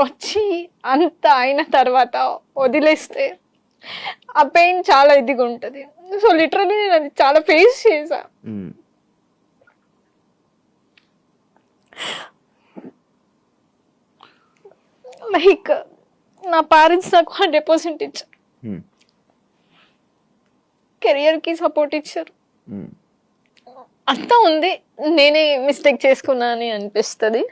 వచ్చి అంత అయిన తర్వాత వదిలేస్తే ఆ పెయిన్ చాలా ఇదిగా ఉంటుంది. సో లిటరలీ నేను అది చాలా ఫేస్ చేశా. లైక్ నా పేరెంట్స్ నాకు 100% ఇచ్చారు, కెరియర్ కి సపోర్ట్ ఇచ్చారు, అంతా ఉంది. నేనే మిస్టేక్ చేసుకున్నా అని అనిపిస్తుంది.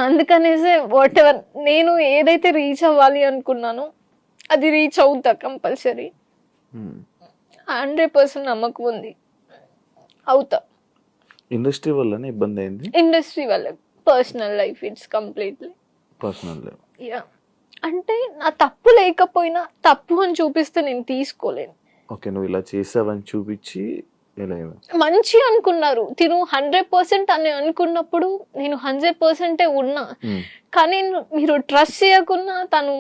అందుకనేసి వాట్ ఎవర్ నేను ఏదైతే రీచ్ అవ్వాలి అనుకున్నానో అది రీచ్ అవుతా కంపల్సరీ. 100% నమ్మకం ఉంది, అవుతా. ఇండస్ట్రీ వల్లనే ఇబ్బంది అయింది? ఇండస్ట్రీ వల్ల, personal life it's completely personal life. Yeah, అంటే నా తప్పు లేకపోయినా తప్పు అని చూపిస్తే నేను తీసుకోలేను. ఓకే, నువ్వు ఇలా చేసావని చూపించి మంచి అనుకున్నారు తిను 100% అని అనుకున్నప్పుడు నేను 100% ఉన్నా. కానీ మీరు ట్రస్ట్ చేయకున్నా తను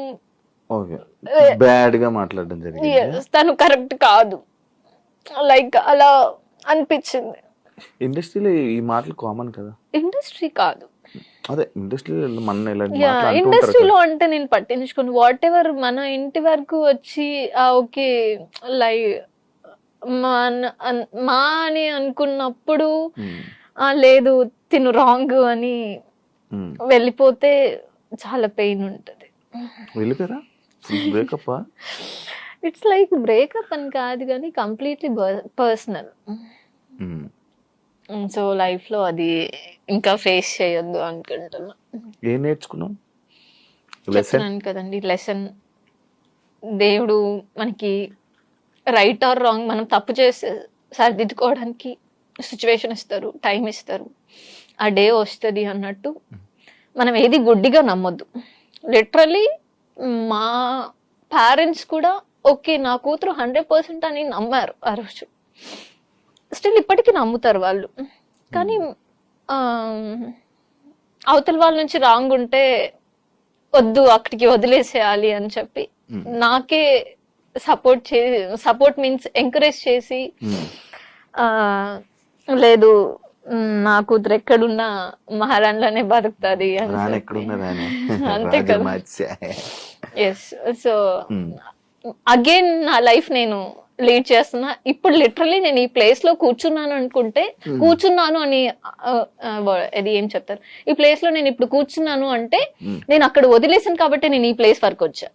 బ్యాడ్ గా మాట్లాడడం జరిగింది. తను కరెక్ట్ కాదు, లైక్ అలా అనిపించింది. ఇండస్ట్రీలో ఈ మాటలు కామన్ కదా? ఇండస్ట్రీ కాదు, అదే ఇండస్ట్రీలో ఇండస్ట్రీలో అంటే నేను పట్టించుకోను. వాట్ ఎవర్ మన ఇంటి వరకు వచ్చి ఓకే లైక్ మా అని అనుకున్నప్పుడు లేదు తిను రాంగ్ అని వెళ్ళిపోతే చాలా పెయిన్ ఉంటది. ఇట్స్ లైక్ బ్రేకప్ అని కాదు కానీ కంప్లీట్లీ పర్సనల్. సో లైఫ్ లో అది ఇంకా ఫేస్ చేయొద్దు అనుకుంటున్నా. ఏం నేర్చుకున్నాం? చెప్తున్నాను కదండి లెసన్. దేవుడు మనకి రైట్ ఆర్ రాంగ్ మనం తప్పు చేస్తే సరిదిద్దుకోవడానికి సిచ్యువేషన్ ఇస్తారు, టైం ఇస్తారు, ఆ డే వస్తుంది అన్నట్టు. మనం ఏది గుడ్డిగా నమ్మొద్దు. లిటరలీ మా పేరెంట్స్ కూడా ఓకే నా కూతురు 100% అని నమ్మారు ఆ రోజు. స్టిల్ ఇప్పటికీ నమ్ముతారు వాళ్ళు. కానీ అవతల వాళ్ళ నుంచి రాంగ్ ఉంటే వద్దు అక్కడికి వదిలేసేయాలి అని చెప్పి నాకే సపోర్ట్ మీన్స్ ఎంకరేజ్ చేసి లేదు నా కూతురు ఎక్కడున్నా మహారాణిలోనే బతుకుతుంది అంతే కదా. ఎస్, సో అగైన్ నా లైఫ్ నేను లీడ్ చేస్తున్నా. ఇప్పుడు లిటరలీ నేను ఈ ప్లేస్ లో కూర్చున్నాను అని అది ఏం చెప్తారు, ఈ ప్లేస్ లో నేను ఇప్పుడు కూర్చున్నాను అంటే నేను అక్కడ వదిలేసాను కాబట్టి నేను ఈ ప్లేస్ వరకు వచ్చా.